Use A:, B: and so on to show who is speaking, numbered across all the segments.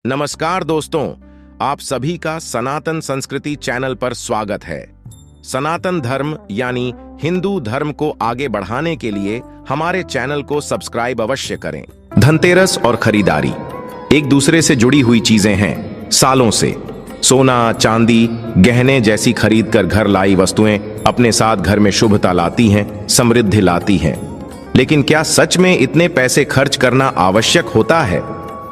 A: नमस्कार दोस्तों, आप सभी का सनातन संस्कृति चैनल पर स्वागत है। सनातन धर्म यानी हिंदू धर्म को आगे बढ़ाने के लिए हमारे चैनल को सब्सक्राइब अवश्य करें। धनतेरस और खरीदारी एक दूसरे से जुड़ी हुई चीजें हैं। सालों से सोना, चांदी, गहने जैसी खरीद कर घर लाई वस्तुएं अपने साथ घर में शुभता लाती हैं, समृद्धि लाती हैं। लेकिन क्या सच में इतने पैसे खर्च करना आवश्यक होता है?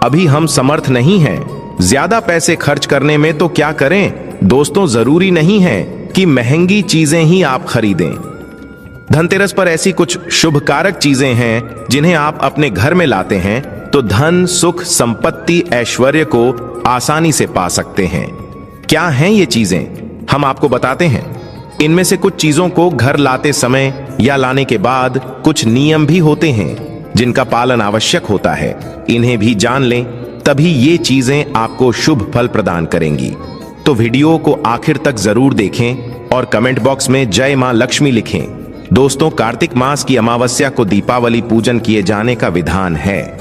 A: अभी हम समर्थ नहीं हैं ज्यादा पैसे खर्च करने में, तो क्या करें? दोस्तों, जरूरी नहीं है कि महंगी चीजें ही आप खरीदें। धनतेरस पर ऐसी कुछ शुभकारक चीजें हैं जिन्हें आप अपने घर में लाते हैं तो धन, सुख, संपत्ति, ऐश्वर्य को आसानी से पा सकते हैं। क्या हैं ये चीजें? हम आपको बताते हैं। इनमें से कुछ चीजों को घर लाते समय या लाने के बाद कुछ नियम भी होते हैं जिनका पालन आवश्यक होता है। इन्हें भी जान लें, तभी ये चीजें आपको शुभ फल प्रदान करेंगी। तो वीडियो को आखिर तक जरूर देखें और कमेंट बॉक्स में जय मां लक्ष्मी लिखें। दोस्तों, कार्तिक मास की अमावस्या को दीपावली पूजन किए जाने का विधान है।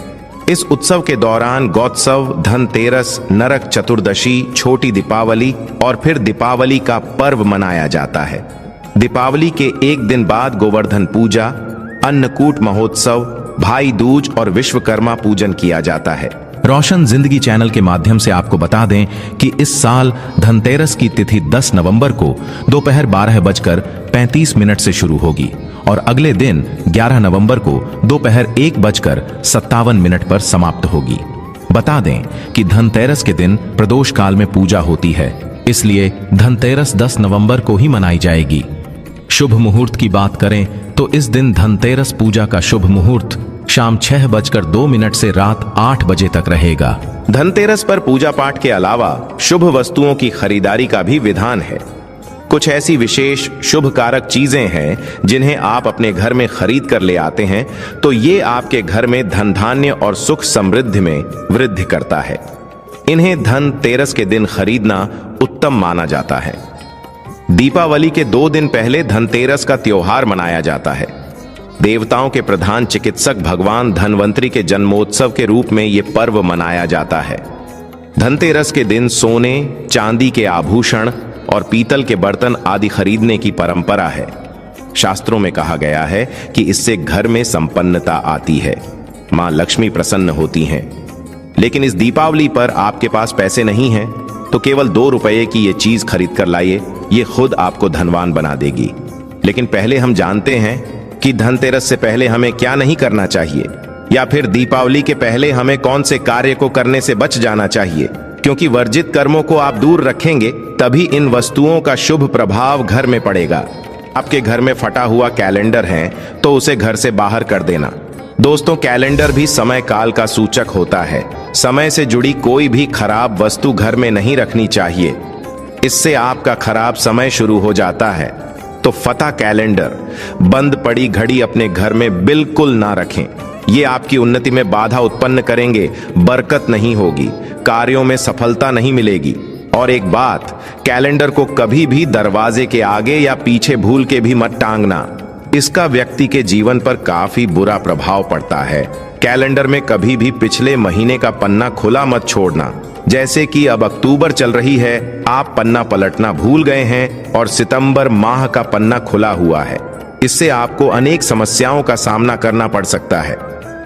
A: इस उत्सव के दौरान गौत्सव, धनतेरस, नरक चतुर्दशी, छोटी दीपावली और फिर दीपावली का पर्व मनाया जाता है। दीपावली के एक दिन बाद गोवर्धन पूजा, अन्नकूट महोत्सव, भाई दूज और विश्वकर्मा पूजन किया जाता है। रोशन जिंदगी चैनल के माध्यम से आपको बता दें कि इस साल धनतेरस की तिथि 10 नवंबर को दोपहर 12:35 से शुरू होगी और अगले दिन 11 नवंबर को दोपहर 1:57 पर समाप्त होगी। बता दें कि धनतेरस के दिन प्रदोष काल में पूजा होती है, इसलिए धनतेरस 10 नवंबर को ही मनाई जाएगी। शुभ मुहूर्त की बात करें तो इस दिन धनतेरस पूजा का शुभ मुहूर्त शाम 6:02 से रात 8 बजे तक रहेगा। धनतेरस पर पूजा पाठ के अलावा शुभ वस्तुओं की खरीदारी का भी विधान है। कुछ ऐसी विशेष शुभ कारक चीजें हैं जिन्हें आप अपने घर में खरीद कर ले आते हैं तो ये आपके घर में धन धान्य और सुख समृद्धि में वृद्धि करता है। इन्हें धनतेरस के दिन खरीदना उत्तम माना जाता है। दीपावली के 2 दिन पहले धनतेरस का त्योहार मनाया जाता है। देवताओं के प्रधान चिकित्सक भगवान धनवंतरी के जन्मोत्सव के रूप में यह पर्व मनाया जाता है। धनतेरस के दिन सोने, चांदी के आभूषण और पीतल के बर्तन आदि खरीदने की परंपरा है। शास्त्रों में कहा गया है कि इससे घर में संपन्नता आती है, मां लक्ष्मी प्रसन्न होती हैं। लेकिन इस दीपावली पर आपके पास पैसे नहीं हैं तो केवल 2 रुपये की ये चीज खरीद कर लाइए, ये खुद आपको धनवान बना देगी। लेकिन पहले हम जानते हैं कि धनतेरस से पहले हमें क्या नहीं करना चाहिए, या फिर दीपावली के पहले हमें कौन से कार्य को करने से बच जाना चाहिए, क्योंकि वर्जित कर्मों को आप दूर रखेंगे तभी इन वस्तुओं का शुभ प्रभाव घर में पड़ेगा। आपके घर में फटा हुआ कैलेंडर है तो उसे घर से बाहर कर देना। दोस्तों, कैलेंडर भी समय काल का सूचक होता है। समय से जुड़ी कोई भी खराब वस्तु घर में नहीं रखनी चाहिए, इससे आपका खराब समय शुरू हो जाता है। तो फटा कैलेंडर, बंद पड़ी घड़ी अपने घर में बिल्कुल ना रखें। ये आपकी उन्नति में बाधा उत्पन्न करेंगे, बरकत नहीं होगी, कार्यों में सफलता नहीं मिलेगी। और एक बात, कैलेंडर को कभी भी दरवाजे के आगे या पीछे भूल के भी मत टांगना, इसका व्यक्ति के जीवन पर काफी बुरा प्रभाव पड़ता है। कैलेंडर में कभी भी पिछले महीने का पन्ना खुला मत छोड़ना। जैसे कि अब अक्टूबर चल रही है, आप पन्ना पलटना भूल गए हैं और सितंबर माह का पन्ना खुला हुआ है। इससे आपको अनेक समस्याओं का सामना करना पड़ सकता है।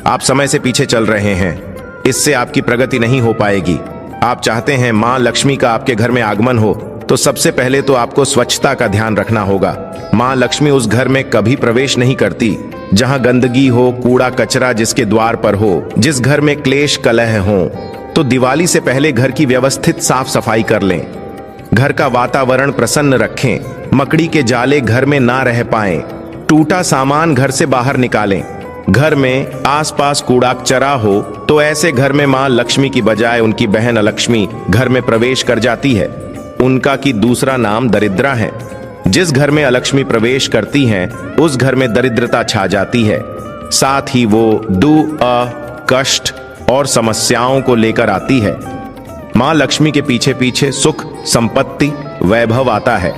A: आप समय से पीछे चल रहे हैं, इससे आपकी प्रगति नहीं हो पाएगी। आप चाहते हैं मां लक्ष्मी का आपके घर में आगमन हो तो सबसे पहले तो आपको स्वच्छता का ध्यान रखना होगा। मां लक्ष्मी उस घर में कभी प्रवेश नहीं करती जहां गंदगी हो, कूड़ा कचरा जिसके द्वार पर हो, जिस घर में क्लेश कलह हो। तो दिवाली से पहले घर की व्यवस्थित साफ सफाई कर लें। घर का वातावरण प्रसन्न रखें। मकड़ी के जाले घर में ना रह पाएं। टूटा सामान घर से बाहर निकालें। घर में आसपास कूड़ा कचरा हो तो ऐसे घर में मां लक्ष्मी की बजाय उनकी बहन अलक्ष्मी घर में प्रवेश कर जाती है। उनका की दूसरा नाम दरिद्रा है। जिस घर में अलक्ष्मी प्रवेश करती हैं उस घर में दरिद्रता छा जाती है। साथ ही वो कष्ट और समस्याओं को लेकर आती है। मां लक्ष्मी के पीछे पीछे सुख, संपत्ति, वैभव आता है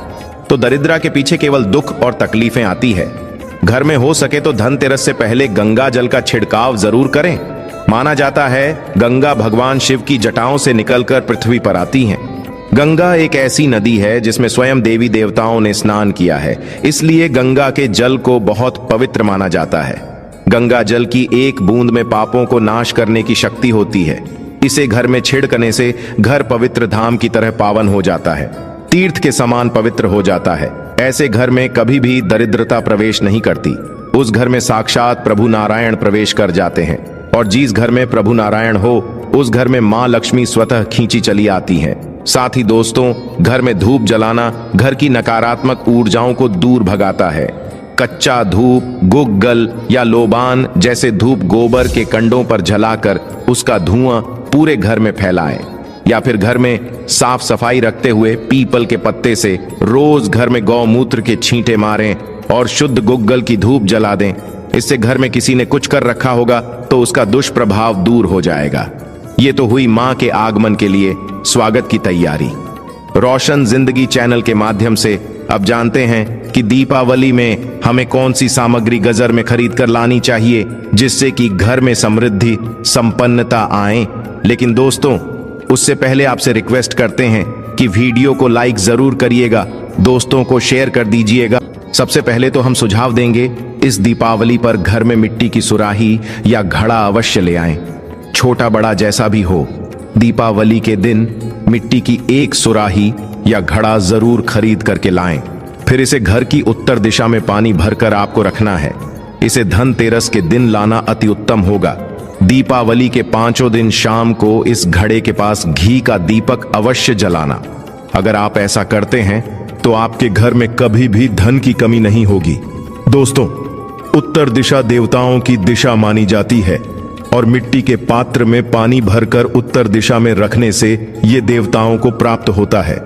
A: तो दरिद्रा के पीछे केवल दुख और तकलीफें आती है। घर में हो सके तो धनतेरस से पहले गंगा जल का छिड़काव जरूर करें। माना जाता है गंगा भगवान शिव की जटाओं से निकलकर पृथ्वी पर आती हैं। गंगा एक ऐसी नदी है जिसमें स्वयं देवी देवताओं ने स्नान किया है, इसलिए गंगा के जल को बहुत पवित्र माना जाता है। गंगा जल की एक बूंद में पापों को नाश करने की शक्ति होती है। इसे घर में छिड़कने से घर पवित्र धाम की तरह पावन हो जाता है, तीर्थ के समान पवित्र हो जाता है। ऐसे घर में कभी भी दरिद्रता प्रवेश नहीं करती। उस घर में साक्षात प्रभु नारायण प्रवेश कर जाते हैं, और जिस घर में प्रभु नारायण हो उस घर में मां लक्ष्मी स्वतः खींची चली आती हैं। साथ ही दोस्तों, घर में धूप जलाना घर की नकारात्मक ऊर्जाओं को दूर भगाता है। कच्चा धूप, गुग्गल या लोबान जैसे धूप गोबर के कंडों पर जलाकर उसका धुआं पूरे घर में फैलाएं, या फिर घर में साफ सफाई रखते हुए पीपल के पत्ते से रोज घर में गौमूत्र के छींटे मारें और शुद्ध गुग्गल की धूप जला दें। इससे घर में किसी ने कुछ कर रखा होगा तो उसका दुष्प्रभाव दूर हो जाएगा। ये तो हुई मां के आगमन के लिए स्वागत की तैयारी। रोशन जिंदगी चैनल के माध्यम से अब जानते हैं कि दीपावली में हमें कौन सी सामग्री गजर में खरीद कर लानी चाहिए जिससे कि घर में समृद्धि संपन्नता आए। लेकिन दोस्तों, उससे पहले आपसे रिक्वेस्ट करते हैं कि वीडियो को लाइक जरूर करिएगा, दोस्तों को शेयर कर दीजिएगा। सबसे पहले तो हम सुझाव देंगे, इस दीपावली पर घर में मिट्टी की सुराही या घड़ा अवश्य ले आएं, छोटा बड़ा जैसा भी हो। दीपावली के दिन मिट्टी की एक सुराही या घड़ा जरूर खरीद करके लाएं। फिर इसे घर की उत्तर दिशा में पानी भरकर आपको रखना है। इसे धनतेरस के दिन लाना अति उत्तम होगा। दीपावली के 5 दिन शाम को इस घड़े के पास घी का दीपक अवश्य जलाना। अगर आप ऐसा करते हैं तो आपके घर में कभी भी धन की कमी नहीं होगी। दोस्तों, उत्तर दिशा देवताओं की दिशा मानी जाती है और मिट्टी के पात्र में पानी भरकर उत्तर दिशा में रखने से ये देवताओं को प्राप्त होता है।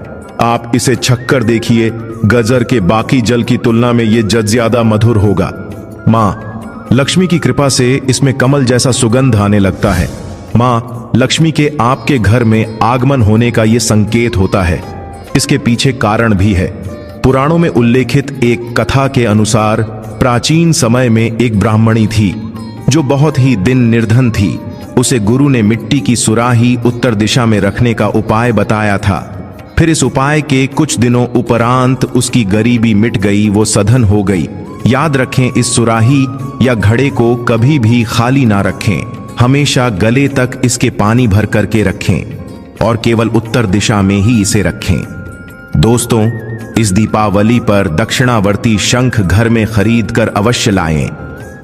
A: आप इसे छक्कर देखिए, गजर के बाकी जल की तुलना में ये ज्यादा मधुर होगा। मां लक्ष्मी की कृपा से इसमें कमल जैसा सुगंध आने लगता है। मां लक्ष्मी के आपके घर में आगमन होने का ये संकेत होता है। इसके पीछे कारण भी है। पुराणों में उल्लेखित एक कथा के अनुसार प्राचीन समय में एक ब्राह्मणी थी जो बहुत ही दिन निर्धन थी। उसे गुरु ने मिट्टी की सुराही उत्तर दिशा में रखने का उपाय बताया था। फिर इस उपाय के कुछ दिनों उपरांत उसकी गरीबी मिट गई, वो सधन हो गई। याद रखें, इस सुराही या घड़े को कभी भी खाली ना रखें, हमेशा गले तक इसके पानी भर करके रखें और केवल उत्तर दिशा में ही इसे रखें। दोस्तों, इस दीपावली पर दक्षिणावर्ती शंख घर में खरीद कर अवश्य लाएं।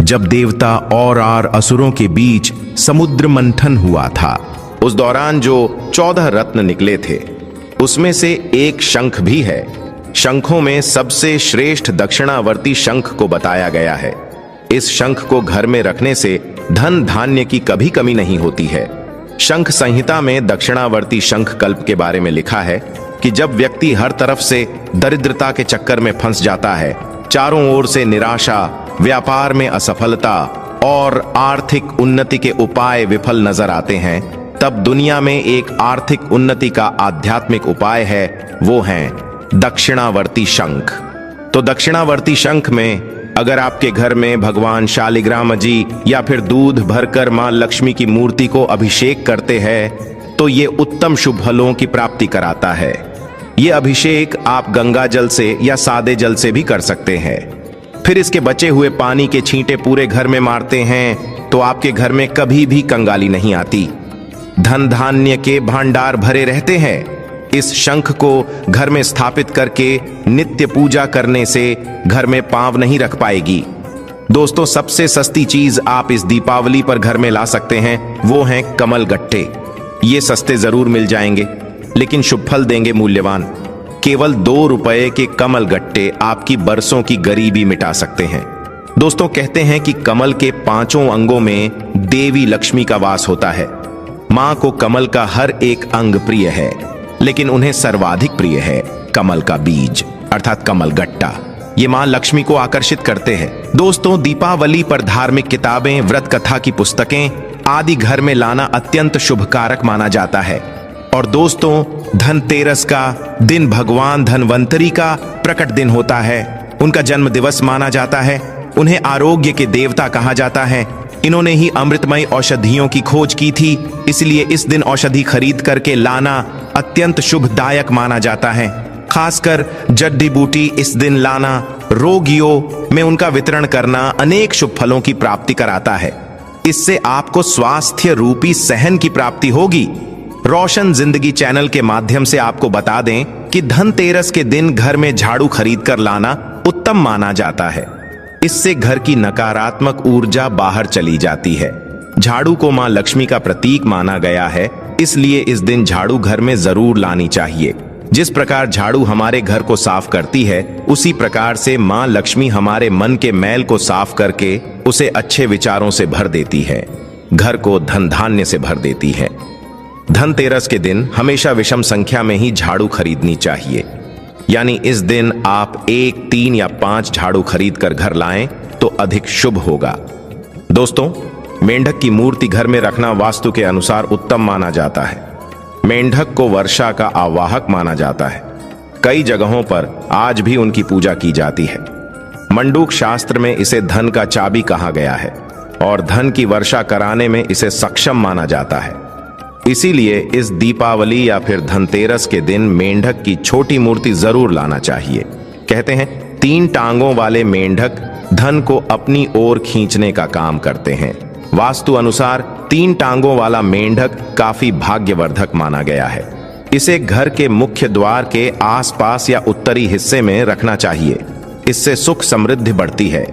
A: जब देवता और असुरों के बीच समुद्र मंथन हुआ था, उस दौरान जो 14 रत्न निकले थे उसमें से एक शंख भी है। शंखों में सबसे श्रेष्ठ दक्षिणावर्ती शंख को बताया गया है। इस शंख को घर में रखने से धन धान्य की कभी कमी नहीं होती है। शंख संहिता में दक्षिणावर्ती शंख कल्प के बारे में लिखा है कि जब व्यक्ति हर तरफ से दरिद्रता के चक्कर में फंस जाता है, चारों ओर से निराशा, व्यापार में असफलता और आर्थिक उन्नति के उपाय विफल नजर आते हैं, तब दुनिया में एक आर्थिक उन्नति का आध्यात्मिक उपाय है, वो है दक्षिणावर्ती शंख। तो दक्षिणावर्ती शंख में अगर आपके घर में भगवान शालिग्राम जी या फिर दूध भरकर मां लक्ष्मी की मूर्ति को अभिषेक करते हैं तो ये उत्तम शुभ फलों की प्राप्ति कराता है। ये अभिषेक आप गंगा जल से या सादे जल से भी कर सकते हैं। फिर इसके बचे हुए पानी के छींटे पूरे घर में मारते हैं तो आपके घर में कभी भी कंगाली नहीं आती, धन धान्य के भंडार भरे रहते हैं। इस शंख को घर में स्थापित करके नित्य पूजा करने से घर में पांव नहीं रख पाएगी। दोस्तों, सबसे सस्ती चीज आप इस दीपावली पर घर में ला सकते हैं वो हैं कमल गट्टे। ये सस्ते जरूर मिल जाएंगे लेकिन शुभ फल देंगे मूल्यवान। केवल 2 रुपए के कमल गट्टे आपकी बरसों की गरीबी मिटा सकते हैं। दोस्तों, कहते हैं कि कमल के 5 अंगों में देवी लक्ष्मी का वास होता है। मां को कमल का हर एक अंग प्रिय है, लेकिन उन्हें सर्वाधिक प्रिय है कमल का बीज अर्थात कमल गट्टा। ये मां लक्ष्मी को आकर्षित करते हैं। दोस्तों, दीपावली पर धार्मिक किताबें, व्रत कथा की पुस्तकें आदि घर में लाना अत्यंत शुभकारक माना जाता है। और दोस्तों, धनतेरस का दिन भगवान धनवंतरी का प्रकट दिन होता है। उनका जन्म दिवस माना जाता है। उन्हें आरोग्य के देवता कहा जाता है। इन्होंने ही अमृतमय औषधियों की खोज की थी, इसलिए इस दिन औषधि खरीद करके लाना अत्यंत शुभदायक माना जाता है। खासकर जड्डी बूटी इस दिन लाना, रोगियों में उनका वितरण करना अनेक शुभ फलों की प्राप्ति कराता है। इससे आपको स्वास्थ्य रूपी सहन की प्राप्ति होगी। रोशन जिंदगी चैनल के माध्यम से आपको बता दें कि धनतेरस के दिन घर में झाड़ू खरीद कर लाना उत्तम माना जाता है। इससे घर की नकारात्मक ऊर्जा बाहर चली जाती है। झाड़ू को मां लक्ष्मी का प्रतीक माना गया है, इसलिए इस दिन झाड़ू घर में जरूर लानी चाहिए। जिस प्रकार झाड़ू हमारे घर को साफ करती है, उसी प्रकार से मां लक्ष्मी हमारे मन के मैल को साफ करके उसे अच्छे विचारों से भर देती है, घर को धन धान्य से भर देती है। धनतेरस के दिन हमेशा विषम संख्या में ही झाड़ू खरीदनी चाहिए, यानी इस दिन आप 1, 3 या 5 झाड़ू खरीद कर घर लाएं तो अधिक शुभ होगा। दोस्तों, मेंढक की मूर्ति घर में रखना वास्तु के अनुसार उत्तम माना जाता है। मेंढक को वर्षा का आवाहक माना जाता है। कई जगहों पर आज भी उनकी पूजा की जाती है। मंडूक शास्त्र में इसे धन का चाबी कहा गया है और धन की वर्षा कराने में इसे सक्षम माना जाता है। इसीलिए इस दीपावली या फिर धनतेरस के दिन मेंढक की छोटी मूर्ति जरूर लाना चाहिए। कहते हैं 3 टांगों वाले मेंढक धन को अपनी ओर खींचने का काम करते हैं। वास्तु अनुसार 3 टांगों वाला मेंढक काफी भाग्यवर्धक माना गया है। इसे घर के मुख्य द्वार के आसपास या उत्तरी हिस्से में रखना चाहिए। इससे सुख समृद्धि बढ़ती है।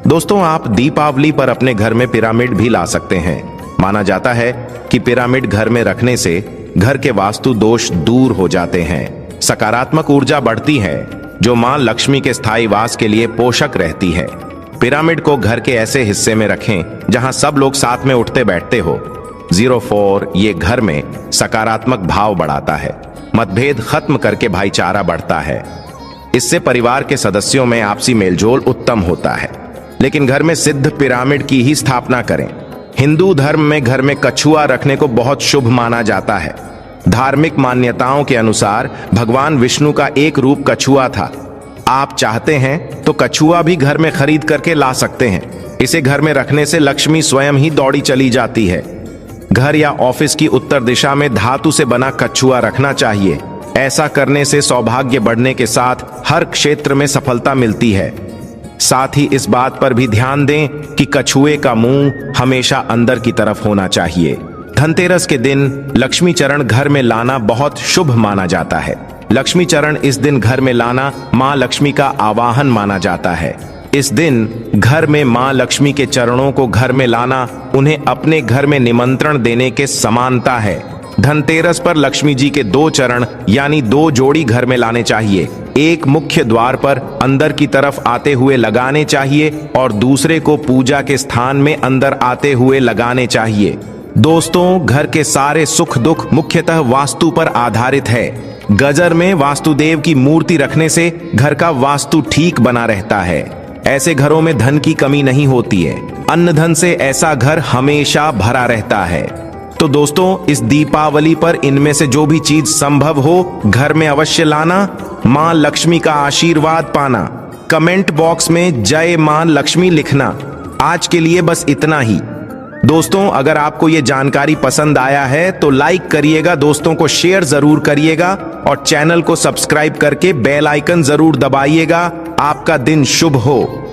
A: दोस्तों, आप दीपावली पर अपने घर में पिरामिड भी ला सकते हैं। माना जाता है कि पिरामिड घर में रखने से घर के वास्तु दोष दूर हो जाते हैं, सकारात्मक ऊर्जा बढ़ती है, जो मां लक्ष्मी के स्थायी वास के लिए पोषक रहती है। पिरामिड को घर के ऐसे हिस्से में रखें जहां सब लोग साथ में उठते बैठते हो। 04 ये घर में सकारात्मक भाव बढ़ाता है, मतभेद खत्म करके भाईचारा बढ़ता है। इससे परिवार के सदस्यों में आपसी मेलजोल उत्तम होता है। लेकिन घर में सिद्ध पिरामिड की ही स्थापना करें। हिंदू धर्म में घर में कछुआ रखने को बहुत शुभ माना जाता है। धार्मिक मान्यताओं के अनुसार भगवान विष्णु का एक रूप कछुआ था। आप चाहते हैं तो कछुआ भी घर में खरीद करके ला सकते हैं। इसे घर में रखने से लक्ष्मी स्वयं ही दौड़ी चली जाती है। घर या ऑफिस की उत्तर दिशा में धातु से बना कछुआ रखना चाहिए। ऐसा करने से सौभाग्य बढ़ने के साथ हर क्षेत्र में सफलता मिलती है। साथ ही इस बात पर भी ध्यान दें कि कछुए का मुंह हमेशा अंदर की तरफ होना चाहिए। धनतेरस के दिन लक्ष्मी चरण घर में लाना बहुत शुभ माना जाता है। लक्ष्मी चरण इस दिन घर में लाना मां लक्ष्मी का आवाहन माना जाता है। इस दिन घर में मां लक्ष्मी के चरणों को घर में लाना उन्हें अपने घर में निमंत्रण देने के समानता है। धनतेरस पर लक्ष्मी जी के 2 चरण यानी 2 जोड़ी घर में लाने चाहिए। एक मुख्य द्वार पर अंदर की तरफ आते हुए लगाने चाहिए और दूसरे को पूजा के स्थान में अंदर आते हुए लगाने चाहिए। दोस्तों, घर के सारे सुख दुख मुख्यतः वास्तु पर आधारित है। गजर में वास्तुदेव की मूर्ति रखने से घर का वास्तु ठीक बना रहता है। ऐसे घरों में धन की कमी नहीं होती है। अन्न धन से ऐसा घर हमेशा भरा रहता है। तो दोस्तों, इस दीपावली पर इनमें से जो भी चीज संभव हो घर में अवश्य लाना, मां लक्ष्मी का आशीर्वाद पाना। कमेंट बॉक्स में जय मां लक्ष्मी लिखना। आज के लिए बस इतना ही। दोस्तों, अगर आपको ये जानकारी पसंद आया है तो लाइक करिएगा, दोस्तों को शेयर जरूर करिएगा और चैनल को सब्सक्राइब करके बेल आइकन जरूर दबाइएगा। आपका दिन शुभ हो।